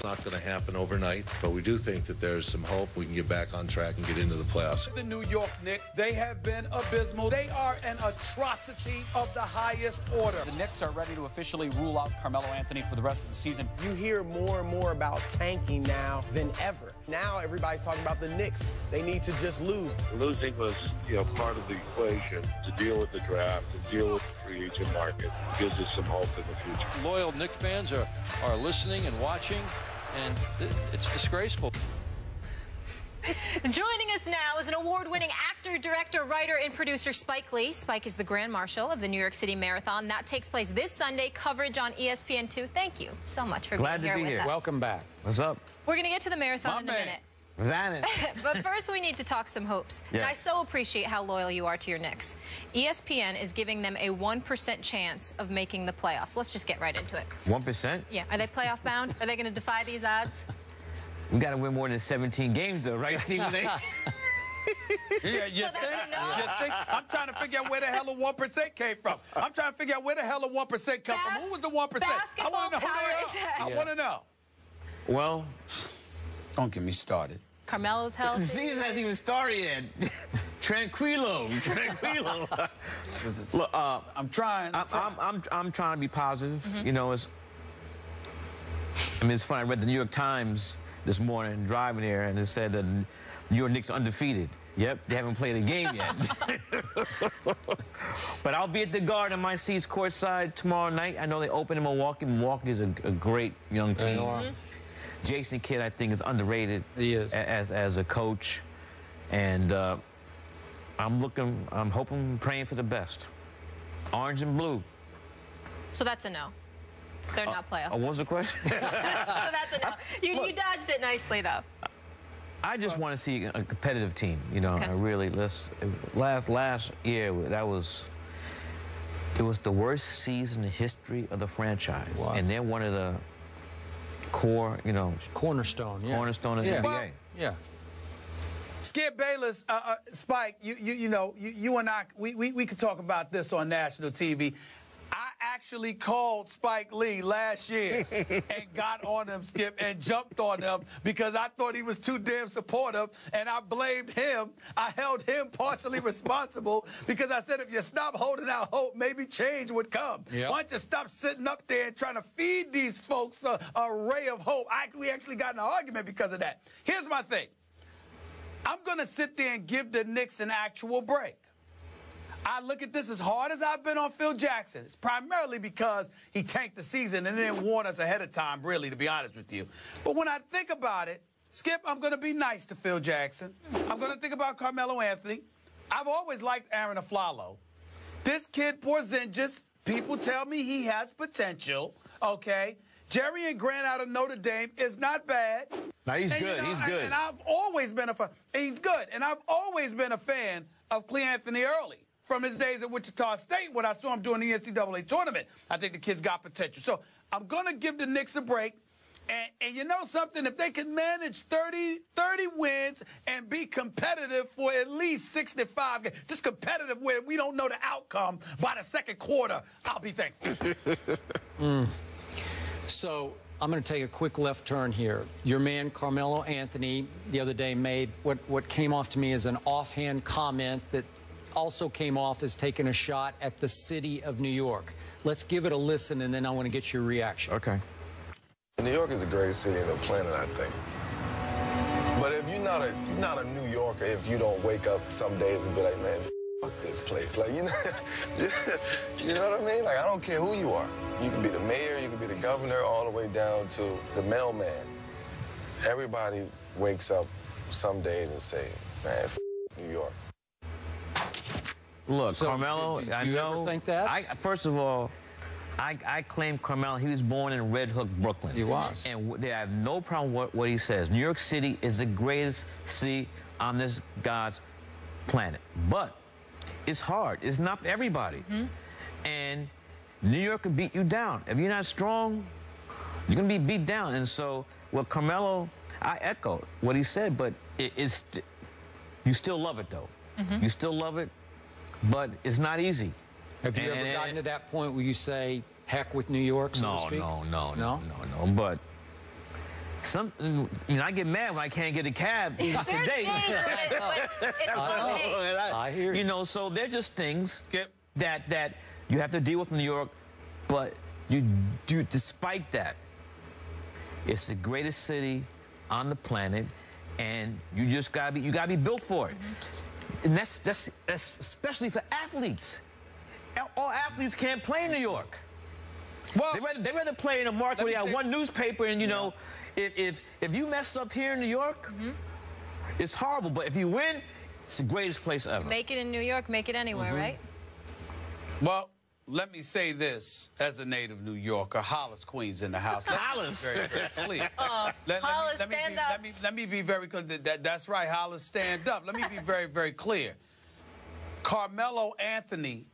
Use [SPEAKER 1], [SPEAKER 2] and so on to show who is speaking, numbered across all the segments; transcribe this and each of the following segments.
[SPEAKER 1] It's not going to happen overnight, but we do think that there's some hope we can get back on track and get into the playoffs.
[SPEAKER 2] The New York Knicks, they have been abysmal. They are an atrocity of the highest order.
[SPEAKER 3] The Knicks are ready to officially rule out Carmelo Anthony for the rest of the season.
[SPEAKER 4] You hear more and more about tanking now than ever. Now everybody's talking about the Knicks. They need to just lose.
[SPEAKER 5] Losing was, part of the equation to deal with the draft, to deal with the free agent market. Gives us some hope in the future.
[SPEAKER 6] Loyal Knicks fans are listening and watching, and it's disgraceful.
[SPEAKER 7] Joining us now is an award-winning actor, director, writer, and producer, Spike Lee. Spike is the Grand Marshal of the New York City Marathon. That takes place this Sunday, coverage on ESPN2. Thank you so much for being here with us.
[SPEAKER 3] Welcome back.
[SPEAKER 8] What's up?
[SPEAKER 7] We're going to get to the marathon in a minute. But first, we need to talk some hopes.
[SPEAKER 8] Yeah.
[SPEAKER 7] And I so appreciate how loyal you are to your Knicks. ESPN is giving them a 1% chance of making the playoffs. Let's just get right into it.
[SPEAKER 8] 1%?
[SPEAKER 7] Yeah. Are they playoff bound? Are they going to defy these odds?
[SPEAKER 8] We got to win more than 17 games, though, right, Stephen A?
[SPEAKER 2] Yeah, you think I'm trying to figure out where the hell a 1% came from. I'm trying to figure out where the hell a 1% come from. Who was the 1%? I want to know who they are. I want to know.
[SPEAKER 8] Well,
[SPEAKER 2] don't get me started.
[SPEAKER 7] Carmelo's healthy.
[SPEAKER 8] The season hasn't even started yet. Tranquilo. Look,
[SPEAKER 2] I'm trying.
[SPEAKER 8] I'm trying to be positive. It's funny. I read the New York Times this morning driving here, and it said that New York Knicks are undefeated. Yep, they haven't played a game yet. But I'll be at the Garden in my seats courtside tomorrow night. I know they open in Milwaukee. Milwaukee is a great young team. Jason Kidd, I think, is underrated.
[SPEAKER 3] He is.
[SPEAKER 8] As a coach. And I'm hoping, praying for the best. Orange and blue.
[SPEAKER 7] So that's a no. They're not playoff.
[SPEAKER 8] What was the question?
[SPEAKER 7] So that's a no. You dodged it nicely, though.
[SPEAKER 8] I just want to see a competitive team. Okay. I really, last year, it was the worst season in the history of the franchise. And they're one of the core,
[SPEAKER 3] cornerstone
[SPEAKER 8] of the NBA.
[SPEAKER 3] Yeah.
[SPEAKER 2] Skip Bayless, Spike, you and I, we could talk about this on national TV. I actually called Spike Lee last year and got on him, Skip, and jumped on him because I thought he was too damn supportive, and I blamed him. I held him partially responsible because I said if you stop holding out hope, maybe change would come. Yep. Why don't you stop sitting up there and trying to feed these folks a ray of hope? We actually got in an argument because of that. Here's my thing. I'm going to sit there and give the Knicks an actual break. I look at this as hard as I've been on Phil Jackson. It's primarily because he tanked the season and didn't warn us ahead of time, really, to be honest with you. But when I think about it, Skip, I'm going to be nice to Phil Jackson. I'm going to think about Carmelo Anthony. I've always liked Aaron Aflalo. This kid, Porzingis, people tell me he has potential, okay? Jerry and Grant out of Notre Dame is not bad.
[SPEAKER 8] No, he's good. He's good.
[SPEAKER 2] And I've always been a fan. He's good. And I've always been a fan of Cle Anthony Early. From his days at Wichita State when I saw him doing the NCAA tournament. I think the kid's got potential. So I'm going to give the Knicks a break. And you know something? If they can manage 30 wins and be competitive for at least 65 games, just competitive where we don't know the outcome by the second quarter, I'll be thankful.
[SPEAKER 3] So I'm going to take a quick left turn here. Your man, Carmelo Anthony, the other day made what came off to me as an offhand comment that also came off as taking a shot at the city of New York. Let's give it a listen, and then I want to get your reaction.
[SPEAKER 8] Okay.
[SPEAKER 9] New York is the greatest city on the planet, I think. But if you're not a New Yorker, if you don't wake up some days and be like, man, fuck this place. Like, you know what I mean? Like, I don't care who you are. You can be the mayor, you can be the governor, all the way down to the mailman. Everybody wakes up some days and say, man, New York.
[SPEAKER 8] Look,
[SPEAKER 3] So,
[SPEAKER 8] Carmelo,
[SPEAKER 3] do
[SPEAKER 8] I
[SPEAKER 3] you
[SPEAKER 8] know.
[SPEAKER 3] ever think that?
[SPEAKER 8] First of all, I claim Carmelo. He was born in Red Hook, Brooklyn.
[SPEAKER 3] He was.
[SPEAKER 8] And they have no problem with what he says. New York City is the greatest city on this God's planet. But it's hard. It's not for everybody. And New York can beat you down. If you're not strong, you're going to be beat down. And so, well, Carmelo, I echo what he said, but you still love it, though. You still love it. But it's not easy.
[SPEAKER 3] Have you ever gotten to that point where you say, heck with New York, so to speak?
[SPEAKER 8] No. But I get mad when I can't get a cab even today.
[SPEAKER 3] I hear you.
[SPEAKER 8] You know, so they're just things
[SPEAKER 2] Skip.
[SPEAKER 8] that you have to deal with in New York, but you do. Despite that, it's the greatest city on the planet, and you just gotta be built for it. And that's especially for athletes. All athletes can't play in New York.
[SPEAKER 2] Well,
[SPEAKER 8] They rather play in a market where they have one newspaper, and you know, if you mess up here in New York, it's horrible. But if you win, it's the greatest place ever.
[SPEAKER 7] Make it in New York, make it anywhere, right?
[SPEAKER 2] Well, let me say this as a native New Yorker. Hollis Queens in the house.
[SPEAKER 8] Hollis.
[SPEAKER 2] Very, very clear.
[SPEAKER 7] Hollis, stand up.
[SPEAKER 2] Let me be very clear. That's right, Hollis, stand up. Let me be very, very clear. Carmelo Anthony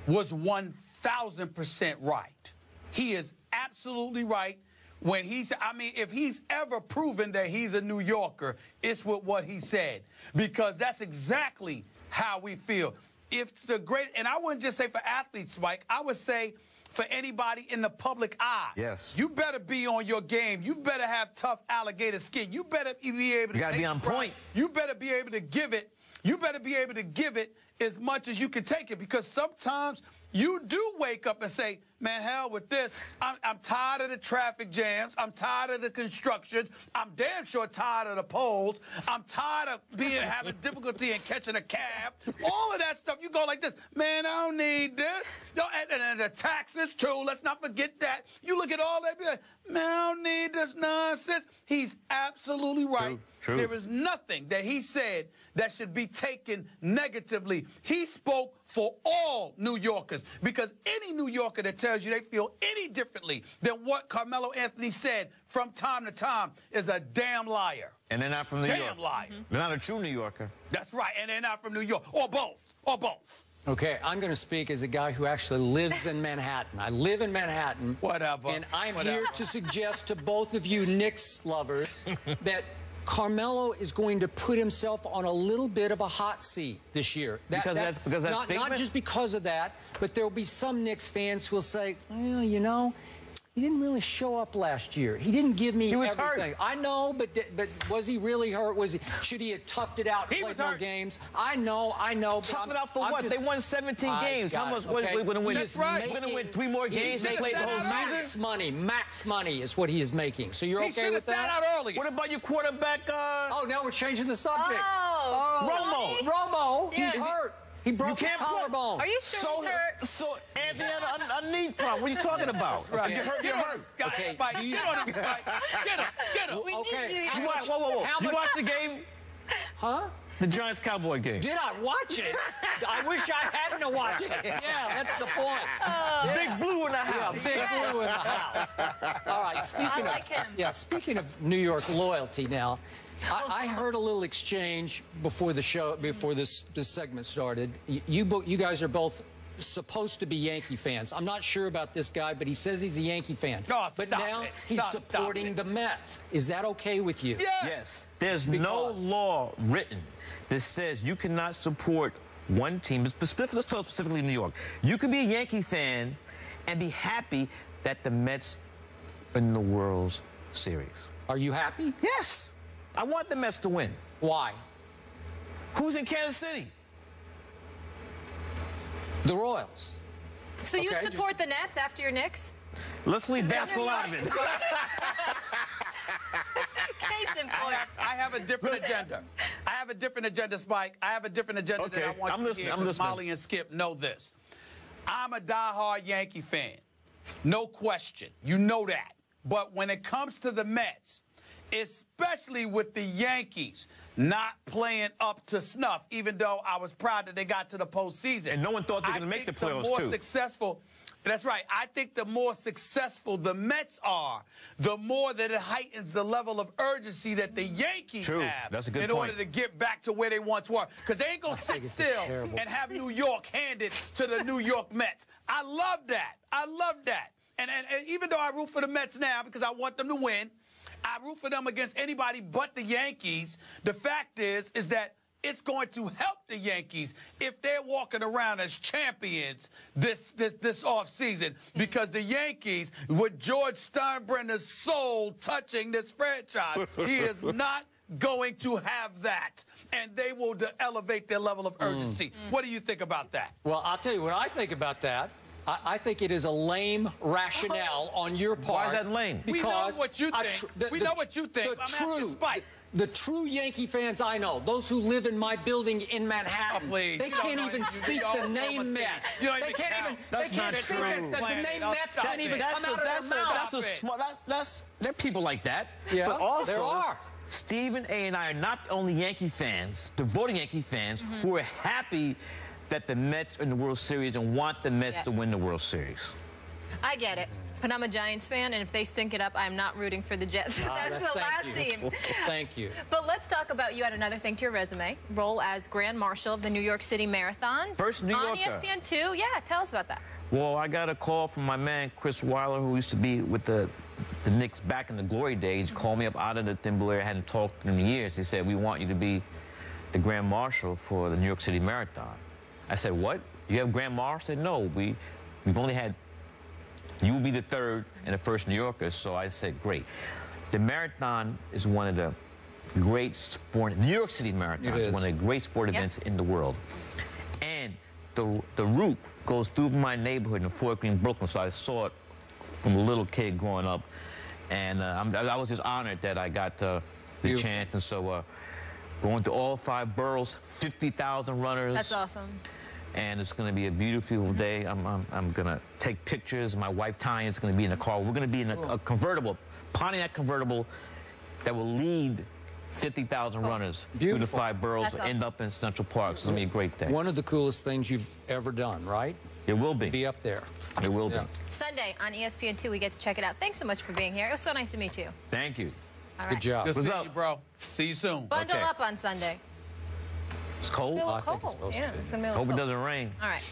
[SPEAKER 2] was 1,000% right. He is absolutely right when he said, I mean, if he's ever proven that he's a New Yorker, it's with what he said, because that's exactly how we feel. If it's the great, and I wouldn't just say for athletes, Mike, I would say for anybody in the public eye.
[SPEAKER 8] Yes.
[SPEAKER 2] You better be on your game. You better have tough alligator skin. You better be able to
[SPEAKER 8] gotta be on point.
[SPEAKER 2] You better be able to give it. You better be able to give it as much as you can take it, because sometimes you do wake up and say, man, hell with this. I'm tired of the traffic jams. I'm tired of the constructions. I'm damn sure tired of the polls. I'm tired of having difficulty in catching a cab. All of that stuff. You go like this, man, I don't need this. And the taxes, too. Let's not forget that. You look at all that, be like, man, I don't need this nonsense. He's absolutely right.
[SPEAKER 8] True.
[SPEAKER 2] There is nothing that he said that should be taken negatively. He spoke for all New Yorkers, because any New Yorker that tells you they feel any differently than what Carmelo Anthony said from time to time is a damn liar.
[SPEAKER 8] And they're not from New York.
[SPEAKER 2] Damn liar.
[SPEAKER 8] They're not a true New Yorker.
[SPEAKER 2] That's right, and they're not from New York, or both, or both.
[SPEAKER 3] Okay, I'm going to speak as a guy who actually lives in Manhattan. I live in Manhattan.
[SPEAKER 2] Whatever.
[SPEAKER 3] And I'm here to suggest to both of you Knicks lovers that Carmelo is going to put himself on a little bit of a hot seat this year.
[SPEAKER 8] Because that's statement?
[SPEAKER 3] Not just because of that, but there will be some Knicks fans who will say, well, you know, he didn't really show up last year. He didn't give me everything.
[SPEAKER 8] Hurt.
[SPEAKER 3] I know, but was he really hurt? Should he have toughed it out and played more games? I know.
[SPEAKER 8] Tough it out for what? They won 17 games. How much? What are we going to win?
[SPEAKER 2] That's right.
[SPEAKER 8] We're going to win 3 more games and play the whole season?
[SPEAKER 3] Max money is what he is making. So you're okay with that?
[SPEAKER 2] He should have sat out earlier.
[SPEAKER 8] What about your quarterback?
[SPEAKER 3] Oh, now we're changing the subject.
[SPEAKER 7] Oh,
[SPEAKER 3] Romo. He's hurt. He broke his collarbone.
[SPEAKER 7] Are you sure he's hurt?
[SPEAKER 8] So Anthony had a knee problem. What are you talking about?
[SPEAKER 2] Right.
[SPEAKER 8] You're hurt. You're hurt.
[SPEAKER 3] Okay.
[SPEAKER 2] Spike, get on him, Spike. Get him.
[SPEAKER 3] Okay.
[SPEAKER 8] Whoa. You watched the game?
[SPEAKER 3] Huh?
[SPEAKER 8] The Giants-Cowboy game.
[SPEAKER 3] Did I watch it? I wish I hadn't watched it. Yeah, that's the point.
[SPEAKER 8] Big Blue in the house.
[SPEAKER 3] Big Blue in the house. All right, speaking of New York loyalty now, I heard a little exchange before the show, before this segment started. You guys are both supposed to be Yankee fans. I'm not sure about this guy, but he says he's a Yankee fan.
[SPEAKER 2] Oh,
[SPEAKER 3] but now he's supporting the Mets. Is that okay with you?
[SPEAKER 8] Yes. There's no law written that says you cannot support one team. Let's talk specifically New York. You can be a Yankee fan and be happy that the Mets are in the World Series.
[SPEAKER 3] Are you happy?
[SPEAKER 8] Yes. I want the Mets to win.
[SPEAKER 3] Why?
[SPEAKER 8] Who's in Kansas City?
[SPEAKER 3] The Royals.
[SPEAKER 7] So you'd support the Nets after your Knicks?
[SPEAKER 8] Let's leave basketball out of it.
[SPEAKER 7] Case in point.
[SPEAKER 2] I have a different agenda. I have a different agenda, Spike. I have a different agenda that I want you to hear. I'm listening. Molly and Skip know this. I'm a diehard Yankee fan. No question. You know that. But when it comes to the Mets, especially with the Yankees not playing up to snuff, even though I was proud that they got to the postseason.
[SPEAKER 8] And no one thought they were going to make the playoffs,
[SPEAKER 2] the more successful, that's right. I think the more successful the Mets are, the more that it heightens the level of urgency that the Yankees have
[SPEAKER 8] That's a good
[SPEAKER 2] in
[SPEAKER 8] point.
[SPEAKER 2] order to get back to where they once were. Because they ain't going to sit still and have New York handed to the New York Mets. I love that. I love that. And even though I root for the Mets now because I want them to win, I root for them against anybody but the Yankees. The fact is that it's going to help the Yankees if they're walking around as champions this offseason, because the Yankees, with George Steinbrenner's soul touching this franchise, he is not going to have that, and they will elevate their level of urgency. What do you think about that?
[SPEAKER 3] Well, I'll tell you what I think about that. I think it is a lame rationale on your part.
[SPEAKER 8] Why is that lame?
[SPEAKER 2] We know what you think. We know what you think. I'm asking Spike.
[SPEAKER 3] The true Yankee fans I know, those who live in my building in Manhattan, they can't even speak the name Mets. They can't even.
[SPEAKER 8] That's not true.
[SPEAKER 3] The name Mets can't even come out of their mouth.
[SPEAKER 8] There are people like that.
[SPEAKER 3] Yeah,
[SPEAKER 8] but also,
[SPEAKER 3] there are.
[SPEAKER 8] Stephen A. and I are not only Yankee fans, devoted Yankee fans, who are happy that the Mets are in the World Series and want the Mets to win the World Series.
[SPEAKER 7] I get it. But I'm a Giants fan, and if they stink it up, I'm not rooting for the Jets. That's the last team.
[SPEAKER 3] Thank you.
[SPEAKER 7] But let's talk about, you had another thing to your resume, role as Grand Marshal of the New York City Marathon.
[SPEAKER 8] First New Yorker.
[SPEAKER 7] On ESPN 2. Yeah, tell us about that.
[SPEAKER 8] Well, I got a call from my man, Chris Weiler, who used to be with the Knicks back in the glory days. He called me up out of the thin blue air. I hadn't talked to him in years. He said, we want you to be the Grand Marshal for the New York City Marathon. I said, what? You have Grand Marshal? I said, no, we've only had, you will be the third and the first New Yorker. So I said, great. The marathon is one of the great sport, New York City Marathon is one of the great sport events in the world. And the route goes through my neighborhood in Fort Greene, Brooklyn, so I saw it from a little kid growing up. And I was just honored that I got the chance. And so going to all 5 boroughs, 50,000 runners.
[SPEAKER 7] That's awesome.
[SPEAKER 8] And it's going to be a beautiful day. I'm going to take pictures. My wife, Tanya, is going to be in the car. We're going to be in a convertible, Pontiac convertible, that will lead 50,000 runners through the 5 boroughs and end up in Central Park. So it's going to be a great day.
[SPEAKER 3] One of the coolest things you've ever done, right?
[SPEAKER 8] It will be.
[SPEAKER 3] Be up there.
[SPEAKER 8] It will be.
[SPEAKER 7] Sunday on ESPN 2, we get to check it out. Thanks so much for being here. It was so nice to meet you.
[SPEAKER 8] Thank you.
[SPEAKER 7] All
[SPEAKER 3] Good
[SPEAKER 7] right.
[SPEAKER 3] job.
[SPEAKER 2] Good seeing you, bro. See you soon.
[SPEAKER 7] Bundle up on Sunday.
[SPEAKER 8] It's cold.
[SPEAKER 7] It's a little cold. Yeah, it's going to be a little
[SPEAKER 8] Hope it
[SPEAKER 7] cold.
[SPEAKER 8] doesn't rain.
[SPEAKER 7] All right.